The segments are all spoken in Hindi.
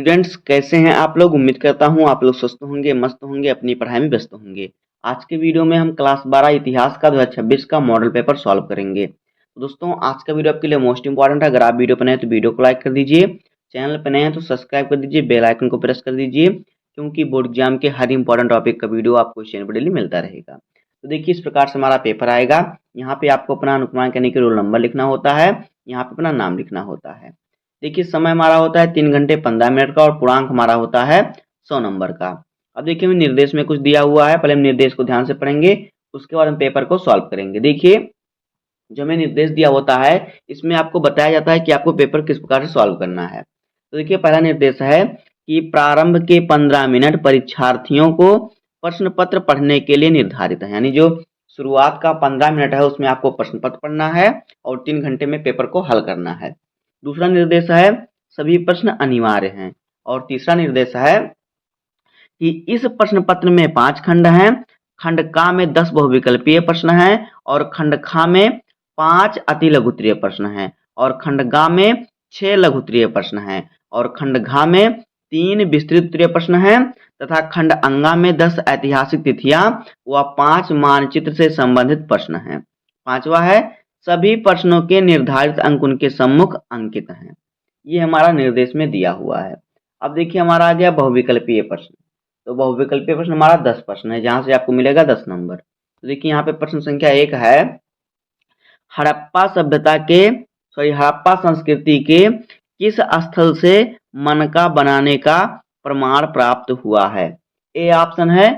स्टूडेंट्स कैसे हैं आप लोग। उम्मीद करता हूं आप लोग स्वस्थ होंगे, मस्त होंगे, अपनी पढ़ाई में व्यस्त होंगे। आज के वीडियो में हम क्लास 12 इतिहास का 2026 का मॉडल पेपर सॉल्व करेंगे। तो दोस्तों आज का वीडियो आपके लिए मोस्ट इंपॉर्टेंट है। अगर आप वीडियो पर नए हैं तो वीडियो को लाइक कर दीजिए, चैनल पर नए हैं तो सब्सक्राइब कर दीजिए, बेल आइकन को प्रेस कर दीजिए, क्योंकि बोर्ड एग्जाम के हर इंपॉर्टेंट टॉपिक का वीडियो आपको चैनल पर डेली मिलता रहेगा। तो देखिए इस प्रकार से हमारा पेपर आएगा। यहाँ पे आपको अपना अनुक्रमांक यानी कि रोल नंबर लिखना होता है, यहाँ पे अपना नाम लिखना होता है। देखिए समय हमारा होता है 3 घंटे 15 मिनट का और पूर्णांक हमारा होता है 100 नंबर का। अब देखिए हमें निर्देश में कुछ दिया हुआ है, पहले हम निर्देश को ध्यान से पढ़ेंगे, उसके बाद हम पेपर को सॉल्व करेंगे। देखिए जो हमें निर्देश दिया होता है इसमें आपको बताया जाता है कि आपको पेपर किस प्रकार से सॉल्व करना है। तो देखिए पहला निर्देश है कि प्रारंभ के 15 मिनट परीक्षार्थियों को प्रश्न पत्र पढ़ने के लिए निर्धारित है, यानी जो शुरुआत का 15 मिनट है उसमें आपको प्रश्न पत्र पढ़ना है और 3 घंटे में पेपर को हल करना है। दूसरा निर्देश है सभी प्रश्न अनिवार्य हैं। और तीसरा निर्देश है कि इस प्रश्न पत्र में 5 खंड हैं, खंड का में 10 बहुविकल्पीय प्रश्न हैं और खंड खा में 5 अति लघुत्तरीय प्रश्न हैं और खंड गा में 6 लघुत्तरीय प्रश्न हैं और खंड घा में 3 विस्तृत उत्तरीय प्रश्न हैं तथा खंड अंगा में 10 ऐतिहासिक तिथियां व 5 मानचित्र से संबंधित प्रश्न हैं। पांचवा है सभी प्रश्नों के निर्धारित अंक उनके सम्मुख अंकित हैं। ये हमारा निर्देश में दिया हुआ है। अब देखिए हमारा आ गया बहुविकल्पीय प्रश्न। तो बहुविकल्पीय प्रश्न हमारा 10 प्रश्न है, जहां से आपको मिलेगा 10 नंबर। तो देखिए यहाँ पे प्रश्न संख्या 1 है हड़प्पा सभ्यता के हड़प्पा संस्कृति के किस स्थल से मनका बनाने का प्रमाण प्राप्त हुआ है। ए ऑप्शन है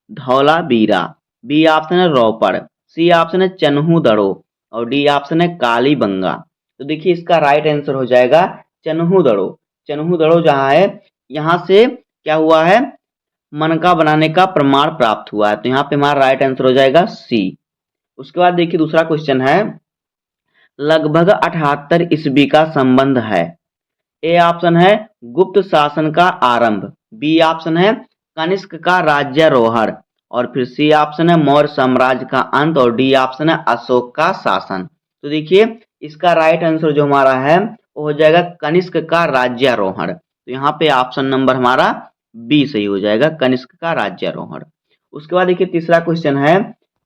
धौलावीरा, बी ऑप्शन है रोपड़, सी ऑप्शन है चन्हू-दड़ो और डी ऑप्शन है कालीबंगा। तो देखिए इसका राइट आंसर हो जाएगा चन्हू-दड़ो। चन्हू-दड़ो जहाँ है यहाँ से क्या हुआ है मनका बनाने का प्रमाण प्राप्त हुआ है। तो यहाँ पे हमारा राइट आंसर हो जाएगा सी। उसके बाद देखिए दूसरा क्वेश्चन है लगभग 78 ईस्वी का संबंध है। ए ऑप्शन है गुप्त शासन का आरंभ, बी ऑप्शन है कनिष्क का राज्यारोहण और फिर सी ऑप्शन है मौर्य साम्राज्य का अंत और डी ऑप्शन है अशोक का शासन। तो देखिए इसका राइट आंसर जो हमारा है वो हो जाएगा कनिष्क का राज्यारोहण। तो यहाँ पे ऑप्शन नंबर हमारा बी सही हो जाएगा, कनिष्क का राज्यारोहण। उसके बाद देखिए तीसरा क्वेश्चन है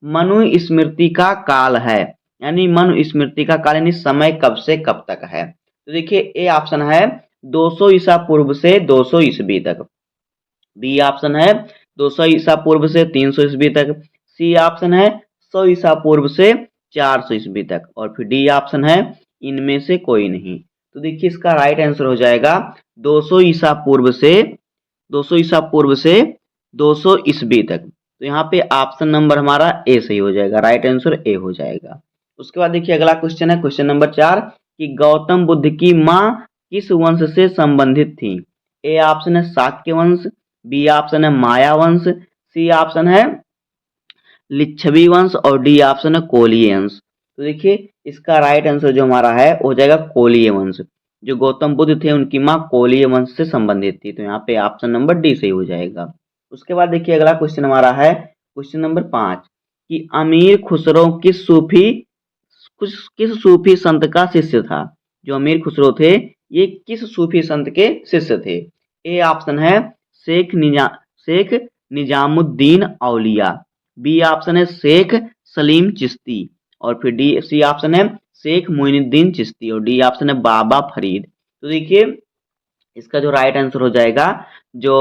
मनु स्मृति का काल है, यानी मनु स्मृति का काल यानी समय कब से कब तक है। तो देखिए ए ऑप्शन है 200 ईसा पूर्व से 200 ईस्वी तक, बी ऑप्शन है 200 ईसा पूर्व से 300 ईस्वी तक, सी ऑप्शन है 100 ईसा पूर्व से 400 ईस्वी तक और फिर डी ऑप्शन है इनमें से कोई नहीं। तो देखिए इसका राइट आंसर हो जाएगा 200 ईसा पूर्व से 200 ईसा पूर्व से 200 ईस्वी तक। तो यहाँ पे ऑप्शन नंबर हमारा ए सही हो जाएगा, राइट आंसर ए हो जाएगा। उसके बाद देखिए अगला क्वेश्चन है क्वेश्चन नंबर 4 कि गौतम बुद्ध की माँ किस वंश से संबंधित थी। ए ऑप्शन है शाक्य वंश, बी ऑप्शन है माया वंश, सी ऑप्शन है लिच्छवी वंश और डी ऑप्शन है कोलीय वंश। तो देखिए इसका राइट आंसर जो हमारा है हो जाएगा कोलीय वंश। जो गौतम बुद्ध थे उनकी माँ कोलीय वंश से संबंधित थी। तो यहाँ पे ऑप्शन नंबर डी सही हो जाएगा। उसके बाद देखिए अगला क्वेश्चन हमारा है क्वेश्चन नंबर 5 कि अमीर खुसरो किस सूफी संत का शिष्य था। जो अमीर खुसरो थे ये किस सूफी संत के शिष्य थे। ए ऑप्शन है शेख निजामुद्दीन औलिया, बी ऑप्शन है शेख सलीम चिश्ती और फिर डी सी ऑप्शन है शेख मोइनुद्दीन चिश्ती और डी ऑप्शन है बाबा फरीद। तो देखिए इसका जो राइट आंसर हो जाएगा जो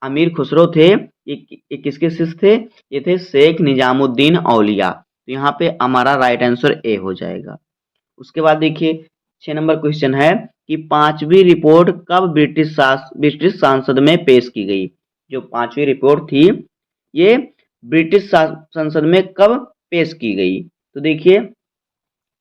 अमीर खुसरो थे ये किसके शिष्य थे, ये थे शेख निजामुद्दीन औलिया। तो यहाँ पे हमारा राइट आंसर ए हो जाएगा। उसके बाद देखिए 6 नंबर क्वेश्चन है कि 5वीं रिपोर्ट कब ब्रिटिश संसद में पेश की गई। जो 5वीं रिपोर्ट थी ये ब्रिटिश संसद में कब पेश की गई। तो देखिए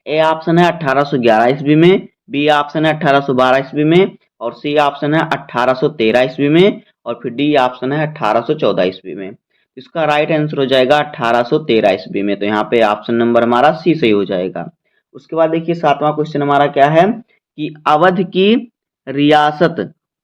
ए ऑप्शन है 1811 ईस्वी में, बी ऑप्शन है 1812 ईस्वी में और सी ऑप्शन है 1813 ईस्वी में और फिर डी ऑप्शन है 1814 ईस्वी में। इसका राइट आंसर हो जाएगा 1813 ईस्वी में। तो यहाँ पे ऑप्शन नंबर हमारा सी सही हो जाएगा। उसके बाद देखिए 7वां क्वेश्चन हमारा क्या है कि अवध की रियासत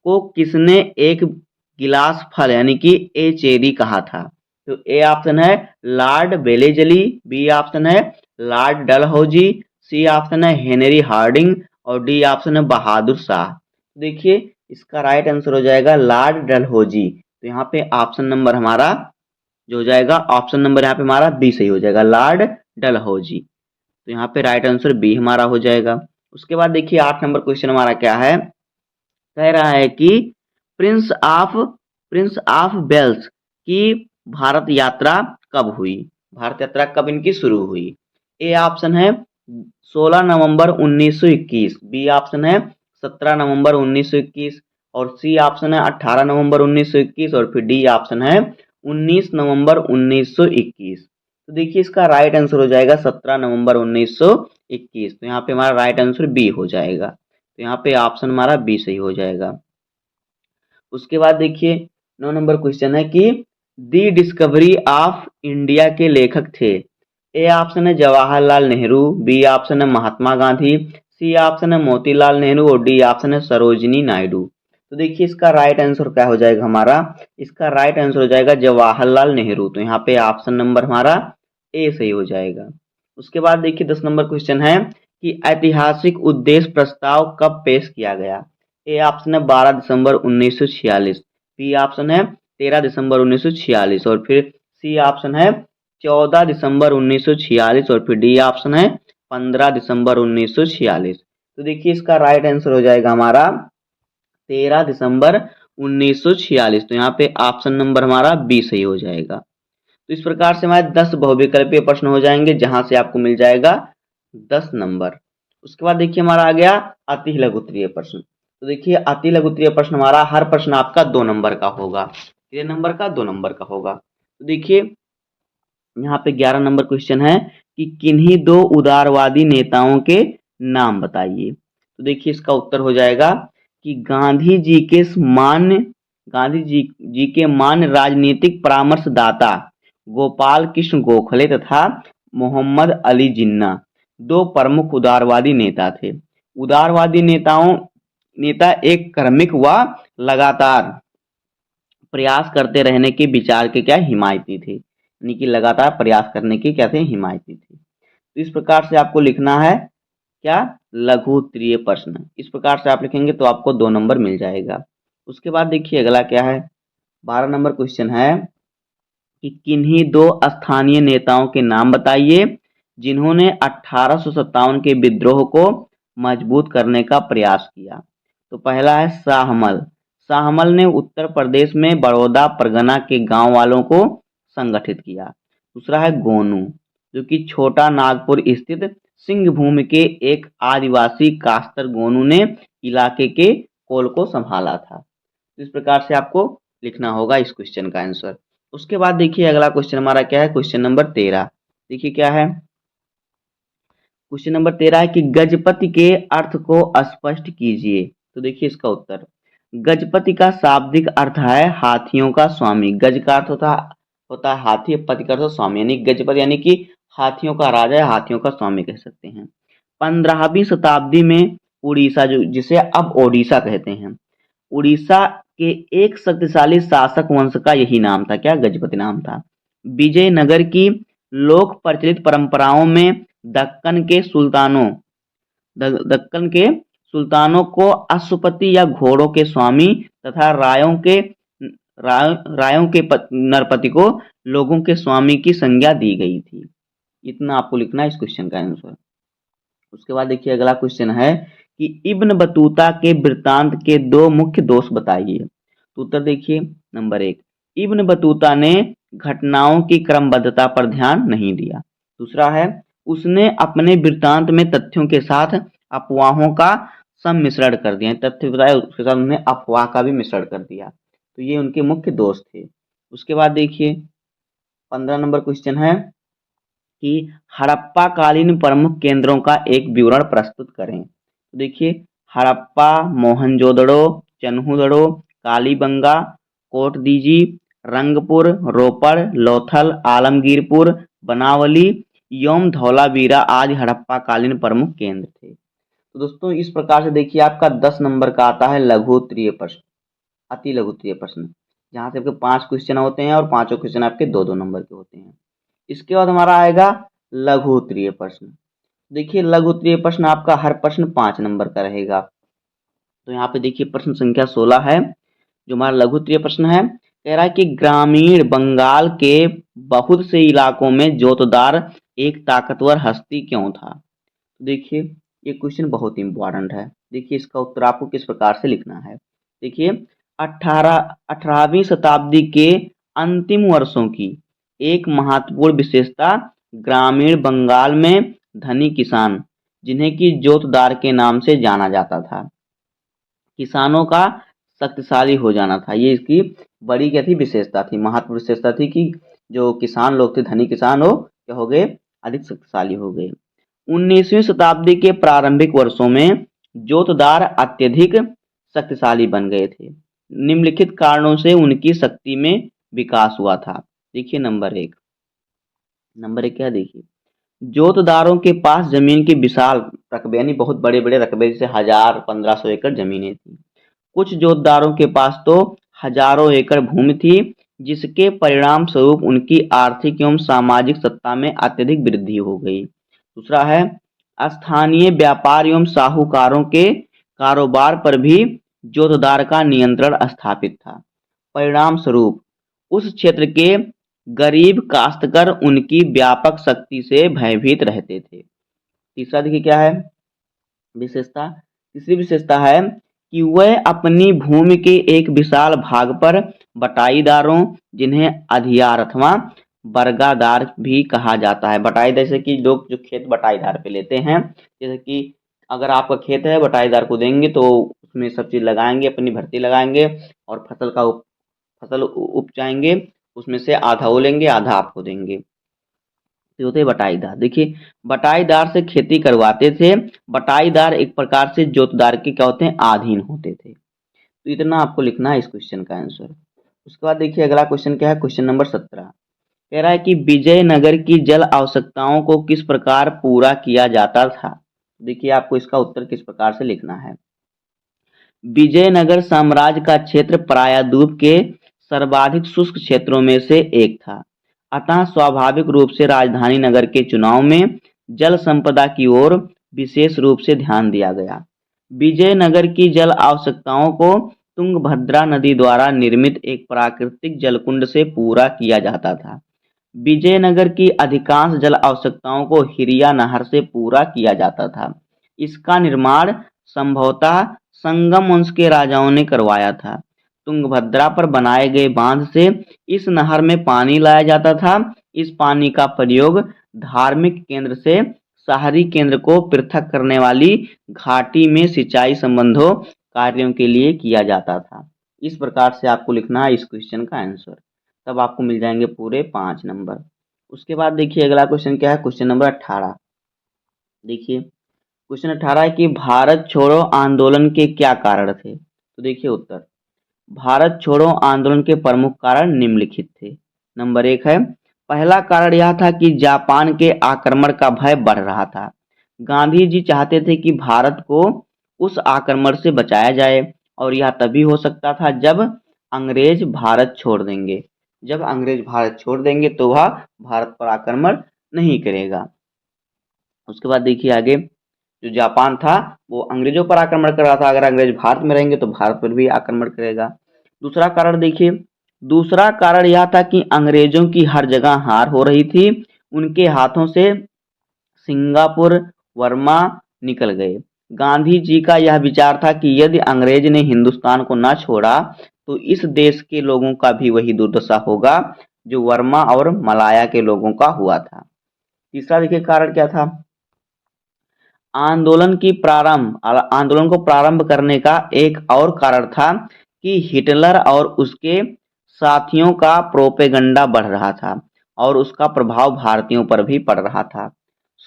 को किसने एक गिलास फल यानी कि ए चेरी कहा था। तो ए ऑप्शन है लॉर्ड वेलेजली, बी ऑप्शन है लॉर्ड डलहौजी, सी ऑप्शन है हेनरी हार्डिंग और डी ऑप्शन है बहादुर शाह। देखिए इसका राइट आंसर हो जाएगा लॉर्ड डलहौजी। तो यहाँ पे ऑप्शन नंबर हमारा जो हो जाएगा, ऑप्शन नंबर यहाँ पे हमारा बी सही हो जाएगा, लॉर्ड डलहौजी। तो यहाँ पे राइट आंसर बी हमारा हो जाएगा। उसके बाद देखिए 8 नंबर क्वेश्चन हमारा क्या है, कह रहा है कि prince of prince of wales की भारत यात्रा कब हुई, भारत यात्रा कब इनकी शुरू हुई। ए ऑप्शन है 16 नवंबर 1921, बी ऑप्शन है 17 नवंबर 1921 और सी ऑप्शन है 18 नवंबर 1921 और फिर डी ऑप्शन है 19 नवंबर 1921। तो देखिए इसका राइट आंसर हो जाएगा 17 नवंबर 1921। तो यहाँ पे हमारा राइट आंसर बी हो जाएगा। तो यहाँ पे ऑप्शन हमारा बी सही हो जाएगा। उसके बाद देखिए 9 नंबर क्वेश्चन है कि दी डिस्कवरी ऑफ इंडिया के लेखक थे। ए ऑप्शन है जवाहरलाल नेहरू, बी ऑप्शन है महात्मा गांधी, सी ऑप्शन है मोतीलाल नेहरू और डी ऑप्शन है सरोजिनी नायडू। तो देखिए इसका राइट आंसर क्या हो जाएगा हमारा, इसका राइट आंसर हो जाएगा जवाहरलाल नेहरू। तो यहाँ पे ऑप्शन नंबर हमारा ए सही हो जाएगा। उसके बाद देखिए 10 नंबर क्वेश्चन है कि ऐतिहासिक उद्देश्य प्रस्ताव कब पेश किया गया। ए ऑप्शन है 12 दिसंबर 1946, बी ऑप्शन है 13 दिसंबर 1946 और फिर सी ऑप्शन है 14 दिसंबर 1946 और फिर डी ऑप्शन है 15 दिसंबर 1946। तो देखिए इसका राइट आंसर हो जाएगा हमारा 13 दिसंबर 1946। तो यहाँ पे ऑप्शन नंबर हमारा बी सही हो जाएगा। तो इस प्रकार से हमारे 10 बहुविकल्पीय प्रश्न हो जाएंगे जहां से आपको मिल जाएगा 10 नंबर। उसके बाद देखिए हमारा आ गया अति लघुत्तरीय प्रश्न। तो देखिए अति लघुत्तरीय प्रश्न हमारा हर प्रश्न आपका 2 नंबर का होगा, कितने नंबर का, 2 नंबर का होगा। तो देखिए यहाँ पे 11 नंबर क्वेश्चन है कि किन्हीं दो उदारवादी नेताओं के नाम बताइए। तो देखिए इसका उत्तर हो जाएगा कि गांधी जी के मान्य राजनीतिक परामर्शदाता गोपाल कृष्ण गोखले तथा मोहम्मद अली जिन्ना दो प्रमुख उदारवादी नेता थे। उदारवादी नेता एक क्रमिक व लगातार प्रयास करते रहने के विचार के क्या हिमायती थे, यानी कि लगातार प्रयास करने के क्या थे, हिमायती थे। तो इस प्रकार से आपको लिखना है क्या, लघु उत्तरीय प्रश्न। इस प्रकार से आप लिखेंगे तो आपको 2 नंबर मिल जाएगा। उसके बाद देखिए अगला क्या है, 12 नंबर क्वेश्चन है कि किन्हीं दो स्थानीय नेताओं के नाम बताइए जिन्होंने 1857 के विद्रोह को मजबूत करने का प्रयास किया। तो पहला है शाहमल। शाहमल ने उत्तर प्रदेश में बड़ौदा परगना के गांव वालों को संगठित किया। दूसरा है गोनू, जो कि छोटा नागपुर स्थित सिंहभूम के एक आदिवासी काश्तर गोनू ने इलाके के कोल को संभाला था। इस प्रकार से आपको लिखना होगा इस क्वेश्चन का आंसर। उसके बाद देखिए अगला क्वेश्चन हमारा क्या है, क्वेश्चन नंबर 13। देखिए क्या है, क्वेश्चन नंबर 13 है कि गजपति के अर्थ को स्पष्ट कीजिए। तो देखिए इसका उत्तर, गजपति का शाब्दिक अर्थ है हाथियों का स्वामी। गज का अर्थ होता है हाथी, पति का अर्थ स्वामी, यानी गजपति यानी कि हाथियों का राजा या हाथियों का स्वामी कह सकते हैं। 15वीं शताब्दी में उड़ीसा, जो जिसे अब ओडिशा कहते हैं, उड़ीसा के एक शक्तिशाली शासक वंश का यही नाम था, क्या, गजपति नाम था। विजयनगर की लोक प्रचलित परंपराओं में दक्कन के सुल्तानों को अश्वपति या घोड़ों के स्वामी तथा रायों के नरपति को लोगों के स्वामी की संज्ञा दी गई थी। इतना आपको लिखना है इस क्वेश्चन का आंसर। उसके बाद देखिए अगला क्वेश्चन है कि इब्न बतूता के वृत्तांत के दो मुख्य दोष बताइए। तो उत्तर देखिए, नंबर 1, इब्न बतूता ने घटनाओं की क्रमबद्धता पर ध्यान नहीं दिया। दूसरा है उसने अपने वृत्तांत में तथ्यों के साथ अफवाहों का सम्मिश्रण कर दिया, तथ्य बताए उसके साथ उन्होंने अफवाह का भी मिश्रण कर दिया। तो ये उनके मुख्य दोष थे। उसके बाद देखिए 15 नंबर क्वेश्चन है कि हड़प्पा कालीन प्रमुख केंद्रों का एक विवरण प्रस्तुत करें। तो देखिए हड़प्पा, मोहनजोदड़ो, चन्हूदड़ो, कालीबंगा, कोटदीजी, रंगपुर, रोपड़, लोथल, आलमगीरपुर, बनावली एवं धौलावीरा आदि हड़प्पा कालीन प्रमुख केंद्र थे। तो दोस्तों इस प्रकार से देखिए आपका 10 नंबर का आता है लघु उत्तरीय प्रश्न, अति लघु उत्तरीय प्रश्न, जहाँ से आपके 5 क्वेश्चन होते हैं और 5 क्वेश्चन आपके 2-2 नंबर के होते हैं। इसके बाद हमारा आएगा लघु उत्तरीय प्रश्न। देखिए लघु उत्तरीय प्रश्न आपका हर प्रश्न 5 नंबर का रहेगा। तो यहाँ पे देखिए प्रश्न संख्या 16 है, जो हमारा लघु उत्तरीय प्रश्न है। कह रहा है कि ग्रामीण बंगाल के बहुत से इलाकों में जोतदार एक ताकतवर हस्ती क्यों था? तो देखिए ये क्वेश्चन बहुत इंपॉर्टेंट है। देखिए इसका उत्तर आपको किस प्रकार से लिखना है। देखिए 18वीं शताब्दी के अंतिम वर्षों की एक महत्वपूर्ण विशेषता ग्रामीण बंगाल में धनी किसान, जिन्हें कि जोतदार के नाम से जाना जाता था, किसानों का शक्तिशाली हो जाना था। ये इसकी बड़ी क्या थी, विशेषता थी, महत्वपूर्ण विशेषता थी कि जो किसान लोग थे, धनी किसान हो क्या हो गए, अधिक शक्तिशाली हो गए। 19वीं शताब्दी के प्रारंभिक वर्षों में जोतदार अत्यधिक शक्तिशाली बन गए थे। निम्नलिखित कारणों से उनकी शक्ति में विकास हुआ था। देखिए नंबर एक क्या, देखिए जोतदारों के पास जमीन के विशाल रकबे यानी बहुत बड़े बड़े रकबे, जैसे 1000-1500 एकड़ जमीनें थी। कुछ जोतदारों के पास तो हजारों एकड़ भूमि थी, जिसके परिणाम स्वरूप उनकी आर्थिक एवं सामाजिक सत्ता में अत्यधिक वृद्धि हो गई। दूसरा है स्थानीय व्यापार एवं साहूकारों के कारोबार पर भी जोतदार का नियंत्रण स्थापित था। परिणाम स्वरूप उस क्षेत्र के गरीब काश्तकार उनकी व्यापक शक्ति से भयभीत रहते थे। तीसरा देखिए क्या है विशेषता, तीसरी विशेषता है कि वह अपनी भूमि के एक विशाल भाग पर बटाईदारों, जिन्हें अधियार अथवा बर्गादार भी कहा जाता है। बटाईदार जैसे कि लोग जो खेत बटाईदार पे लेते हैं, जैसे कि अगर आपका खेत है बटाईदार को देंगे तो उसमें सब चीज लगाएंगे, अपनी भर्ती लगाएंगे और फसल उपजाएंगे, उसमें से आधा वो लेंगे आधा आपको देंगे। तो होते बटाईदार। देखिए बटाईदार से खेती करवाते थे। बटाईदार एक प्रकार से जोतदार के क्या होते हैं, अधीन होते थे। तो इतना आपको लिखना है इस क्वेश्चन का आंसर। उसके बाद देखिए अगला क्वेश्चन क्या है, क्वेश्चन नंबर 17 कह रहा है कि विजयनगर की जल आवश्यकताओं को किस प्रकार पूरा किया जाता था। देखिए आपको इसका उत्तर किस प्रकार से लिखना है। विजयनगर साम्राज्य का क्षेत्र प्रायद्वीप के सर्वाधिक शुष्क क्षेत्रों में से एक था, अतः स्वाभाविक रूप से राजधानी नगर के चुनाव में जल संपदा की ओर विशेष रूप से ध्यान दिया गया। विजयनगर की जल आवश्यकताओं को तुंगभद्रा नदी द्वारा निर्मित एक प्राकृतिक जलकुंड से पूरा किया जाता था। विजयनगर की अधिकांश जल आवश्यकताओं को हिरिया नहर से पूरा किया जाता था। इसका निर्माण संभवतः संगम वंश के राजाओं ने करवाया था। तुंगभद्रा पर बनाए गए बांध से इस नहर में पानी लाया जाता था। इस पानी का प्रयोग धार्मिक केंद्र से शहरी केंद्र को पृथक करने वाली घाटी में सिंचाई संबंधों कार्यों के लिए किया जाता था। इस प्रकार से आपको लिखना है इस क्वेश्चन का आंसर, तब आपको मिल जाएंगे पूरे 5 नंबर। उसके बाद देखिए अगला क्वेश्चन क्या है, क्वेश्चन नंबर 18। देखिए क्वेश्चन 18 है कि भारत छोड़ो आंदोलन के क्या कारण थे। तो देखिए उत्तर, भारत छोड़ो आंदोलन के प्रमुख कारण निम्नलिखित थे। नंबर 1 है, पहला कारण यह था कि जापान के आक्रमण का भय बढ़ रहा था। गांधी जी चाहते थे कि भारत को उस आक्रमण से बचाया जाए, और यह तभी हो सकता था जब अंग्रेज भारत छोड़ देंगे। जब अंग्रेज भारत छोड़ देंगे तो वह भारत पर आक्रमण नहीं करेगा। उसके बाद देखिए आगे, जो जापान था वो अंग्रेजों पर आक्रमण कर रहा था, अगर अंग्रेज भारत में रहेंगे तो भारत पर भी आक्रमण करेगा। दूसरा कारण देखिए, दूसरा कारण यह था कि अंग्रेजों की हर जगह हार हो रही थी। उनके हाथों से सिंगापुर, वर्मा निकल गए। गांधी जी का यह विचार था कि यदि अंग्रेज ने हिंदुस्तान को न छोड़ा तो इस देश के लोगों का भी वही दुर्दशा होगा जो वर्मा और मलाया के लोगों का हुआ था। तीसरा देखिए कारण क्या था, आंदोलन को प्रारंभ करने का एक और कारण था कि हिटलर और उसके साथियों का प्रोपेगंडा बढ़ रहा था और उसका प्रभाव भारतीयों पर भी पड़ रहा था।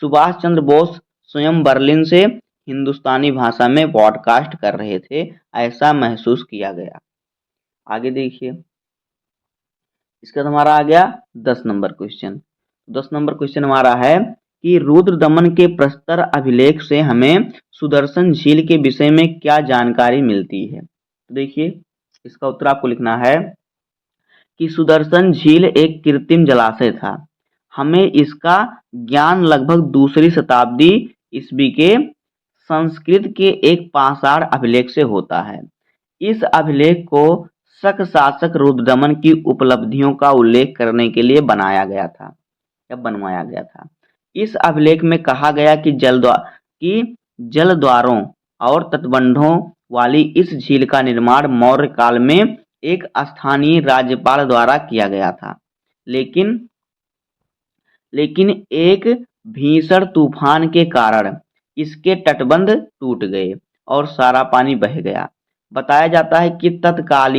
सुभाष चंद्र बोस स्वयं बर्लिन से हिंदुस्तानी भाषा में पॉडकास्ट कर रहे थे, ऐसा महसूस किया गया। आगे देखिए, इसका हमारा आ गया 10 नंबर क्वेश्चन। 10 नंबर क्वेश्चन हमारा है कि रुद्र दमन के प्रस्तर अभिलेख से हमें सुदर्शन झील के विषय में क्या जानकारी मिलती है। तो देखिए इसका उत्तर आपको लिखना है कि सुदर्शन झील एक कृत्रिम जलाशय था। हमें इसका ज्ञान लगभग दूसरी शताब्दी ईस्वी के संस्कृत के एक पाषाण अभिलेख से होता है। इस अभिलेख को शक शासक रुद्रदमन की उपलब्धियों का उल्लेख करने के लिए बनाया गया था या बनवाया गया था। इस अभिलेख में कहा गया कि जलद्वारों और तटबंधों वाली इस झील का निर्माण मौर्य काल में एक स्थानीय राज्यपाल द्वारा किया गया था, लेकिन एक भीषण तूफान के कारण इसके तटबंध टूट गए और सारा पानी बह गया। बताया जाता है कि तत्काल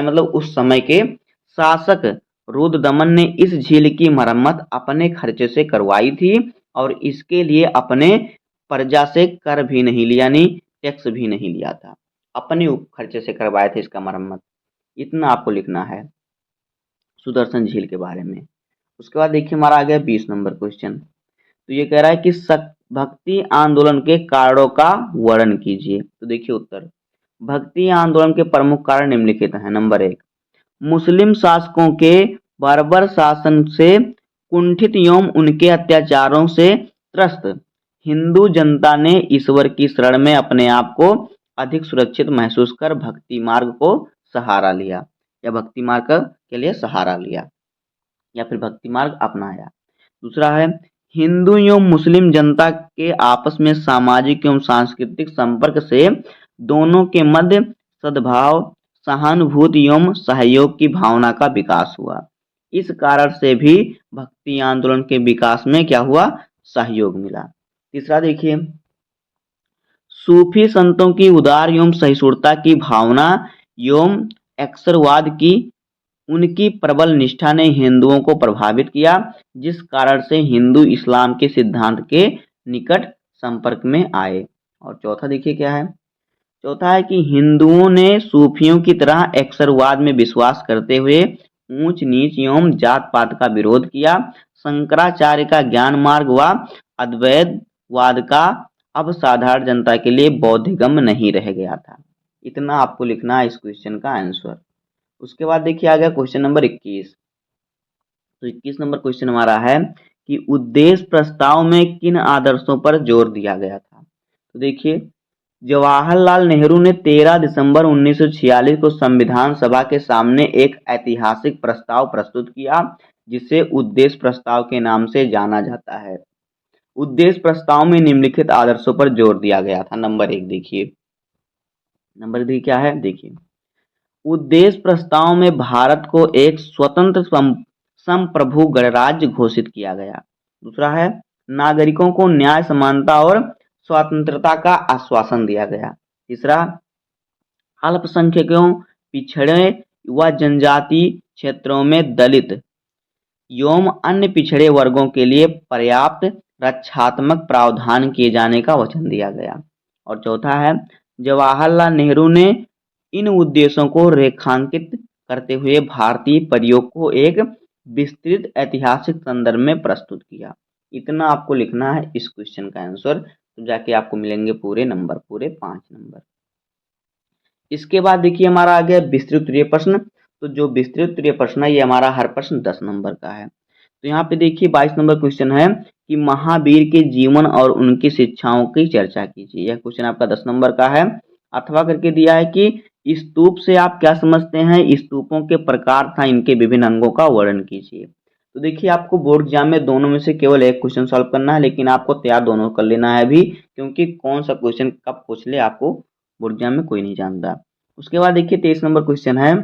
मतलब उस समय के शासक रुद्रदमन ने इस झील की मरम्मत अपने खर्चे से करवाई थी और इसके लिए अपने प्रजा से कर भी नहीं लिया, यानी टैक्स भी नहीं लिया था, अपने खर्चे से करवाए थे इसका मरम्मत। इतना आपको लिखना है सुदर्शन झील के बारे में। उसके बाद देखिए हमारा आ गया 20 नंबर क्वेश्चन। तो ये कह रहा है कि भक्ति आंदोलन के कारणों का वर्णन कीजिए। तो देखिए उत्तर, भक्ति आंदोलन के प्रमुख कारण निम्नलिखित हैं। नंबर 1, मुस्लिम शासकों के बर्बर शासन से कुंठित एवं उनके अत्याचारों से त्रस्त हिंदू जनता ने ईश्वर की शरण में अपने आप को अधिक सुरक्षित महसूस कर भक्ति मार्ग को सहारा लिया या भक्ति मार्ग के लिए सहारा लिया या फिर भक्ति मार्ग अपनाया। दूसरा है, हिंदू एवं मुस्लिम जनता के आपस में सामाजिक एवं सांस्कृतिक संपर्क से दोनों के मध्य सद्भाव, सहानुभूति एवं सहयोग की भावना का विकास हुआ। इस कारण से भी भक्ति आंदोलन के विकास में क्या हुआ, सहयोग मिला। तीसरा देखिए, सूफी संतों की उदार एवं सहिष्णुता की भावना एवं अक्षरवाद की उनकी प्रबल निष्ठा ने हिंदुओं को प्रभावित किया, जिस कारण से हिंदू इस्लाम के सिद्धांत के निकट संपर्क में आए। और चौथा देखिए क्या है, चौथा है कि हिंदुओं ने सूफियों की तरह अक्षरवाद में विश्वास करते हुए ऊंच नीच एवं जात पात का विरोध किया। शंकराचार्य का ज्ञान मार्ग व अद्वैतवाद का अब साधारण जनता के लिए बोधगम्य नहीं रह गया था। इतना आपको लिखना है इस क्वेश्चन का आंसर। उसके बाद देखिए आ गया क्वेश्चन नंबर 21। तो 21 नंबर क्वेश्चन हमारा है कि उद्देश्य प्रस्ताव में किन आदर्शों पर जोर दिया गया था। तो देखिए, जवाहरलाल नेहरू ने 13 दिसंबर 1946 को संविधान सभा के सामने एक ऐतिहासिक प्रस्ताव प्रस्तुत किया, जिसे उद्देश्य प्रस्ताव के नाम से जाना जाता है। उद्देश्य प्रस्ताव में निम्नलिखित आदर्शों पर जोर दिया गया था। नंबर 1 देखिए, नंबर 2 क्या है, देखिए उद्देश्य प्रस्ताव में भारत को एक स्वतंत्र संप्रभु गणराज्य घोषित किया गया। दूसरा है, नागरिकों को न्याय, समानता और स्वतंत्रता का आश्वासन दिया गया। तीसरा, अल्पसंख्यकों, पिछड़े व जनजाति क्षेत्रों में दलित एवं अन्य पिछड़े वर्गों के लिए पर्याप्त रक्षात्मक प्रावधान किए जाने का वचन दिया गया। और चौथा है, जवाहरलाल नेहरू ने इन उद्देश्यों को रेखांकित करते हुए भारतीय प्रयोग को एक विस्तृत ऐतिहासिक संदर्भ में प्रस्तुत किया। इतना आपको लिखना है इस क्वेश्चन का आंसर, तो जाके आपको मिलेंगे पूरे नंबर, पूरे 5 नंबर। इसके बाद देखिए हमारा आ गया विस्तृत उत्तरीय प्रश्न। तो जो विस्तृत उत्तरीय प्रश्न है ये हमारा हर प्रश्न 10 नंबर का है। तो यहाँ पे देखिए 22 नंबर क्वेश्चन है कि महावीर के जीवन और उनकी शिक्षाओं की चर्चा कीजिए। यह क्वेश्चन आपका 10 नंबर का है। अथवा करके दिया है कि स्तूप से आप क्या समझते हैं, स्तूपों के प्रकार तथा इनके विभिन्न अंगों का वर्णन कीजिए। तो देखिए आपको बोर्ड एग्जाम में दोनों में से केवल एक क्वेश्चन सॉल्व करना है, लेकिन आपको तैयार दोनों कर लेना है अभी, क्योंकि कौन सा क्वेश्चन कब पूछ ले आपको बोर्ड एग्जाम में कोई नहीं जानता। उसके बाद देखिए 23 नंबर क्वेश्चन है,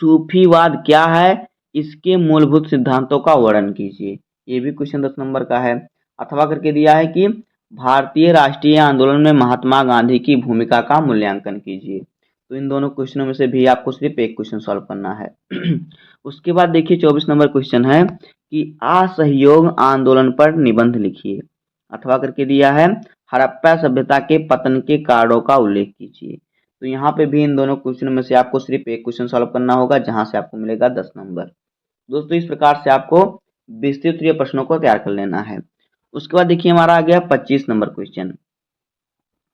सूफीवाद क्या है, इसके मूलभूत सिद्धांतों का वर्णन कीजिए। ये भी क्वेश्चन 10 नंबर का है। अथवा करके दिया है कि भारतीय राष्ट्रीय आंदोलन में महात्मा गांधी की भूमिका का मूल्यांकन कीजिए। तो इन दोनों क्वेश्चनों में से भी आपको सिर्फ एक क्वेश्चन सॉल्व करना है। उसके बाद देखिए 24 नंबर क्वेश्चन है कि असहयोग आंदोलन पर निबंध लिखिए। अथवा करके दिया है हड़प्पा सभ्यता के पतन के कारणों का उल्लेख कीजिए। तो यहाँ पे भी इन दोनों क्वेश्चनों में से आपको सिर्फ एक क्वेश्चन सॉल्व करना होगा, जहां से आपको मिलेगा 10 नंबर। दोस्तों इस प्रकार से आपको विस्तृत प्रश्नों को तैयार कर लेना है। उसके बाद देखिए हमारा आ गया 25 नंबर क्वेश्चन।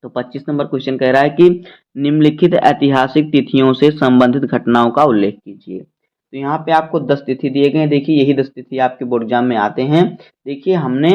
तो 25 नंबर क्वेश्चन कह रहा है कि निम्नलिखित ऐतिहासिक तिथियों से संबंधित घटनाओं का उल्लेख कीजिए। तो यहाँ पे आपको 10 तिथि दिए गए हैं। देखिए यही 10 तिथि आपके बोर्ड एग्जाम में आते हैं। देखिए हमने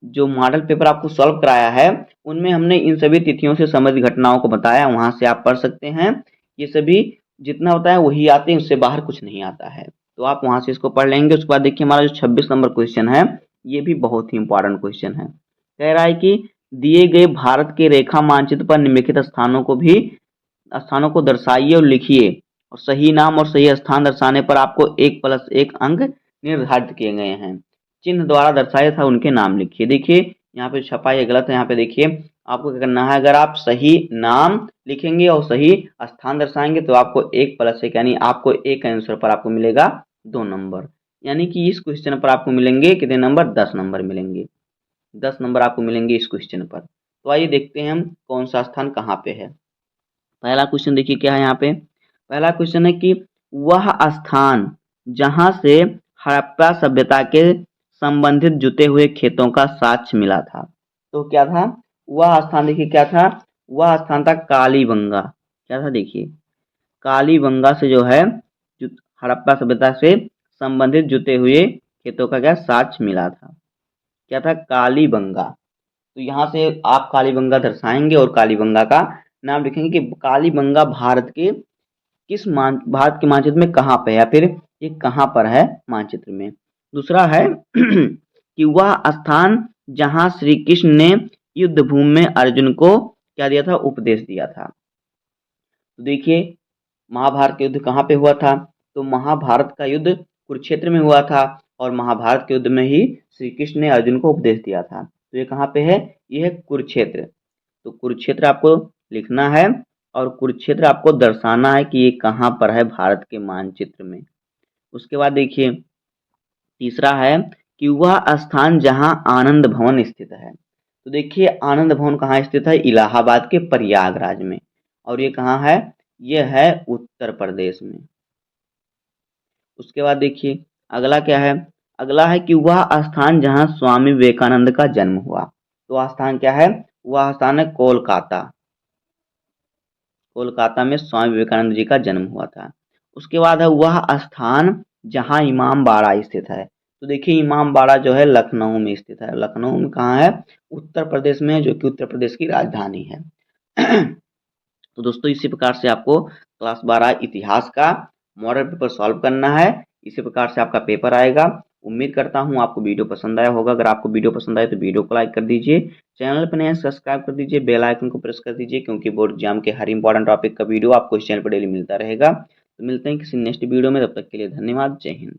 जो मॉडल पेपर आपको सॉल्व कराया है उनमें हमने इन सभी तिथियों से संबंधित घटनाओं को बताया, वहां से आप पढ़ सकते हैं। ये सभी जितना होता है वही आते हैं, उससे बाहर कुछ नहीं आता है, तो आप वहां से इसको पढ़ लेंगे। उसके बाद देखिए हमारा जो 26 नंबर क्वेश्चन है ये भी बहुत ही इंपॉर्टेंट क्वेश्चन है। कह रहा है कि दिए गए भारत के रेखा मानचित्र पर निम्नलिखित स्थानों को दर्शाइए और लिखिए, और सही नाम और सही स्थान दर्शाने पर आपको 1+1 अंक निर्धारित किए गए हैं। चिन्ह द्वारा दर्शाया था उनके नाम लिखिए। देखिए यहाँ पे छपाई गलत है, यहाँ पे देखिए आपको क्या करना है, अगर आप सही नाम लिखेंगे और सही स्थान दर्शाएंगे तो आपको 1+1 यानी आपको एक आंसर पर आपको मिलेगा 2 नंबर, यानी कि इस क्वेश्चन पर आपको मिलेंगे कितने नंबर, 10 नंबर मिलेंगे। 10 नंबर आपको मिलेंगे इस क्वेश्चन पर। तो आइए देखते हैं हम कौन सा स्थान कहाँ पे है। पहला क्वेश्चन देखिए क्या है यहाँ पे। पहला क्वेश्चन है कि वह स्थान जहां से हड़प्पा सभ्यता के संबंधित जुते हुए खेतों का साक्ष्य मिला था। तो क्या था वह स्थान, देखिए क्या था, वह स्थान था कालीबंगा। क्या था देखिए, कालीबंगा से जो है हड़प्पा सभ्यता से संबंधित जुते हुए खेतों का क्या साक्ष्य मिला था। क्या था, कालीबंगा। तो यहाँ से आप कालीबंगा दर्शाएंगे और कालीबंगा का नाम लिखेंगे कि कालीबंगा भारत के मानचित्र में कहाँ पे है, या फिर ये कहाँ पर है मानचित्र में। दूसरा है कि वह स्थान जहाँ श्री कृष्ण ने युद्ध भूमि में अर्जुन को क्या दिया था, उपदेश दिया था। तो देखिए महाभारत का युद्ध कहाँ पे हुआ था, तो महाभारत का युद्ध कुरुक्षेत्र में हुआ था, और महाभारत के युद्ध में ही श्री कृष्ण ने अर्जुन को उपदेश दिया था। तो ये कहाँ पे है, ये है कुरुक्षेत्र। तो कुरुक्षेत्र आपको लिखना है और कुरुक्षेत्र आपको दर्शाना है कि ये कहाँ पर है भारत के मानचित्र में। उसके बाद देखिए तीसरा है कि वह स्थान जहाँ आनंद भवन स्थित है। तो देखिए आनंद भवन कहाँ स्थित है, इलाहाबाद के प्रयागराज में, और ये कहाँ है, ये है उत्तर प्रदेश में। उसके बाद देखिए अगला क्या है, अगला है कि वह स्थान जहाँ स्वामी विवेकानंद का जन्म हुआ। तो वह स्थान क्या है, वह स्थान है कोलकाता। कोलकाता में स्वामी विवेकानंद जी का जन्म हुआ था। उसके बाद है वह स्थान जहाँ इमामबाड़ा स्थित है। तो देखिए इमामबाड़ा जो है लखनऊ में स्थित है। लखनऊ में कहाँ है, उत्तर प्रदेश में, जो कि उत्तर प्रदेश की राजधानी है। तो दोस्तों इसी प्रकार से आपको क्लास 12 इतिहास का मॉडल पेपर सॉल्व करना है। इसी प्रकार से आपका पेपर आएगा। उम्मीद करता हूँ आपको वीडियो पसंद आया होगा। अगर आपको वीडियो पसंद आए तो वीडियो को लाइक कर दीजिए, चैनल पर नए सब्सक्राइब कर दीजिए, बेल आइकन को प्रेस कर दीजिए, क्योंकि बोर्ड एग्जाम के हर इंपॉर्टेंट टॉपिक का वीडियो आपको इस चैनल पर डेली मिलता रहेगा। तो मिलते हैं किसी नेक्स्ट वीडियो में, तब तक के लिए धन्यवाद। जय हिंद।